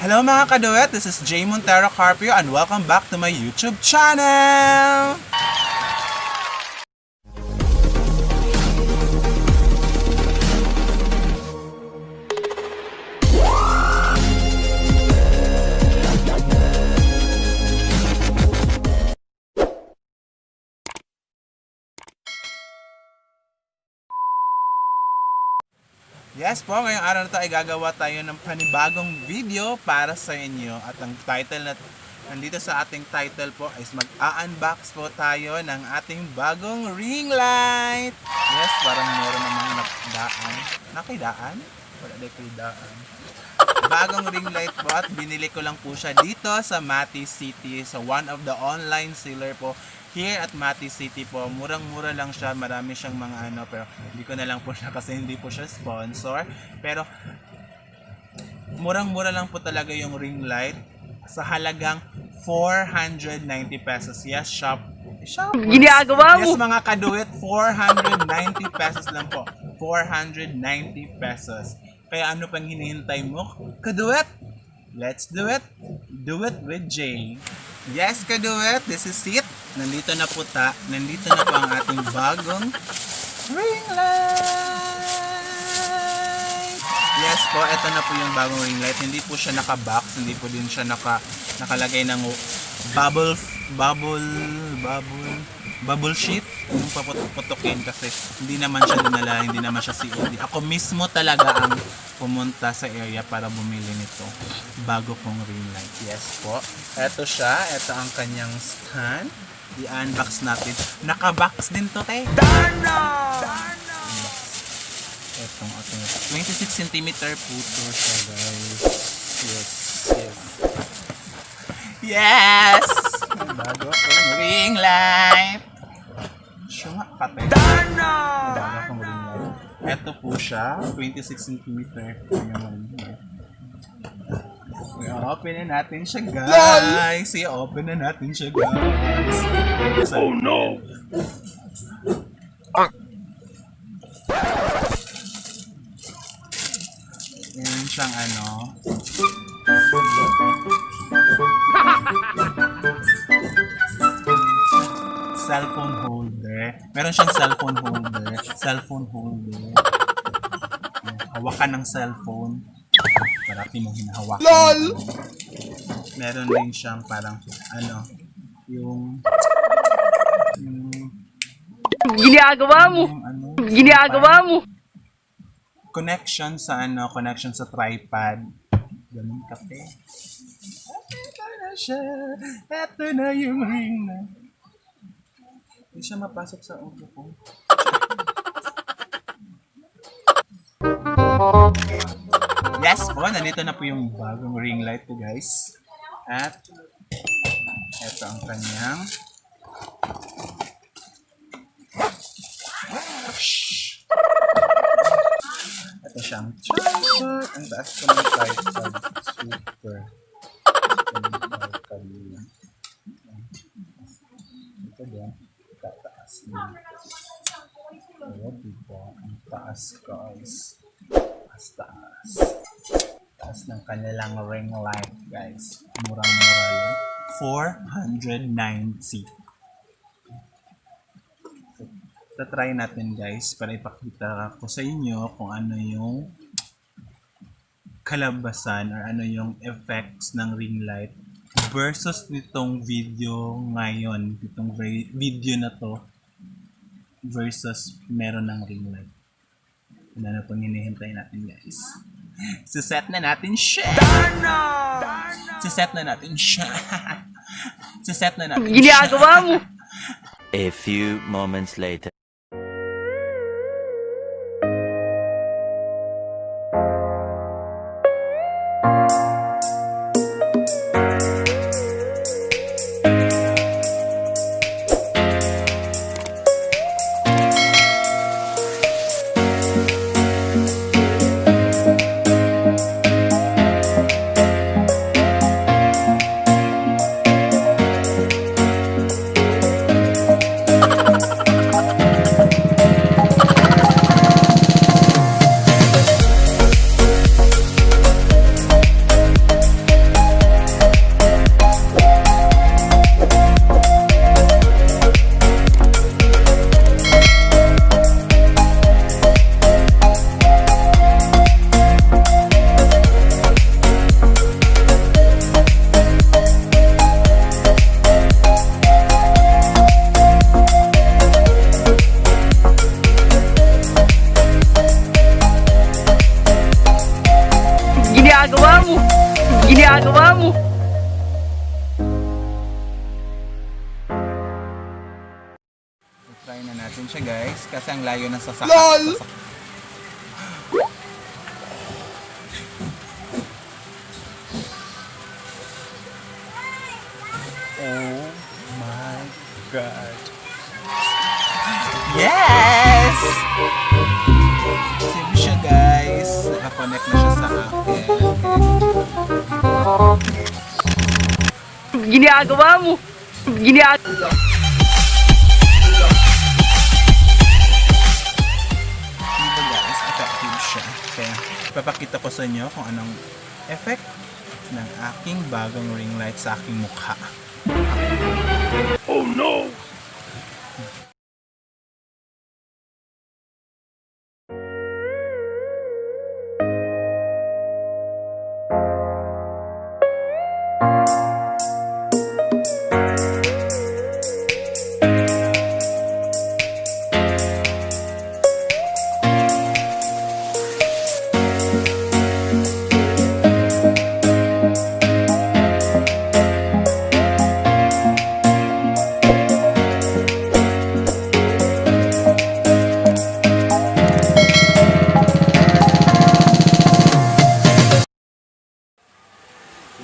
Hello mga kaduet, this is Montero Carpio and welcome back to my YouTube channel! Yes po, ngayong araw na ito ay gagawa tayo ng panibagong video para sa inyo. At ang title na nandito sa ating title po is mag-unbox po tayo ng ating bagong ring light. Yes, parang meron namang nakidaan. Nakidaan? Wala na nakidaan. Bagong ring light po at binili ko lang po siya dito sa Mati City. So one of the online seller po here at Mati City po. Murang-mura lang siya. Marami siyang mga pero hindi ko na lang po siya kasi hindi po siya sponsor. Pero murang-mura lang po talaga yung ring light sa halagang 490 pesos. Yes, shop. Ginagawa mo. Yes, mga kaduit, 490 pesos lang po. 490 pesos. Kaya ano pang hinihintay mo? Kaduit! Let's do it! Do it with Jay. Yes, kaduet, this is it. Nandito na po ang ating bagong ring light. Yes po, ito na po yung bagong ring light. Hindi po siya naka-box, hindi po din siya nakalagay ng bubble sheet yung paputukin kasi hindi naman siya dinala, hindi naman siya COD. Ako mismo talaga ang pumunta sa area para bumili nito bago kong ring light. Yes po, eto siya, eto ang kanyang stand. I-unbox natin. Naka-box din to, te. Etong 26 cm po to siya, guys. Yes! Bago kong ring light. Siya nga, kate. Bago kong ring light. Ito po siya, 26 cm. I-open na natin siya, guys. I-open na natin siya, guys. Oh no! Yan siyang cellphone holder. Meron siyang cellphone holder. Hawakan ng cellphone. Parati mong hinahawakan. LOL! Meron din siyang parang yung Ginagawa mo. Ginagawa mo. Connection sa tripod. Ganun kape. Ito na siya. Ito na yung ring na. Hindi siya mapasok sa ulo ko. Yes po, nandito na po yung bagong ring light ko, guys. At ito ang kanyang ito siyang tripod. Ang taas ko ng tripod. Super. Ito din. Tataas din. Pero diba? Ang taas, guys. Taas ng kanilang ring light, guys. Murang-mura lang. 490. So, try natin, guys, para ipakita ko sa inyo kung ano yung kalabasan or ano yung effects ng ring light versus nitong video ngayon, itong video na to versus meron ng ring light. Ano na pong hinihintay natin, guys? Siset na natin siya! Siset na natin siya! Ginagawa mo. A few moments later. Ginagawa mo! Ginagawa mo! Try na natin siya guys, kasi ang layo ng sasakyan. Oh my God. Yes! Save siya guys. Nakakonect na siya sa akin. Ginagawa mo! Ginagawa! Diba guys, effective siya. Kaya papakita ko sa inyo kung anong effect ng aking bagong ring light sa aking mukha. Oh no!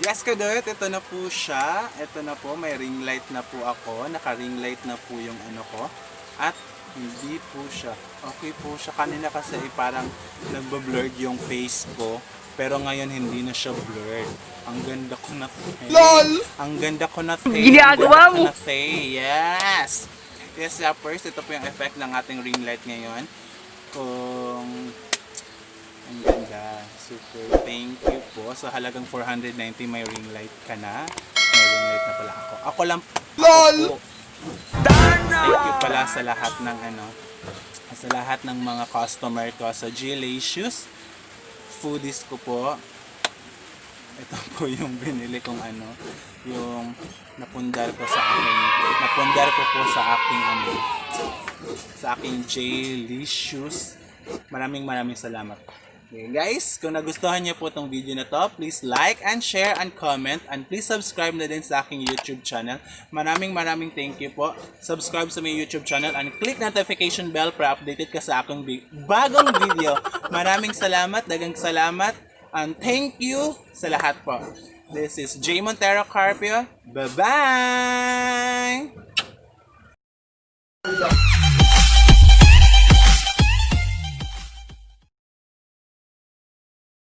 Yes, kadot, ito na po siya. Ito na po, may ring light na po ako. Naka-ring light na po yung ano ko. At hindi po siya. Okay po siya. Kanina kasi parang nagbablurred yung face ko. Pero ngayon hindi na siya blurred. Ang ganda ko na tay. LOL! Ang ganda ko na tay. Ginagawa mo! Yes! Yes, first, ito po yung effect ng ating ring light ngayon. Kung ang ganda. Super. Thank you po. Sa halagang 490 may ring light ka na. May ring light na pala ako. Ako lang. LOL! Thank you pala sa lahat ng sa lahat ng mga customer ko sa G-Licious. Foodies ko po. Ito po yung binili kong yung napundar ko po sa aking J-Licious. Maraming salamat. Okay, guys, kung nagustuhan niyo po itong video na to, please like and share and comment, and please subscribe na din sa aking YouTube channel. Maraming thank you po. Subscribe sa my YouTube channel and click notification bell para updated ka sa aking bagong video. Maraming salamat, dagang salamat, and thank you sa lahat po. This is Montero Carpio. Bye-bye!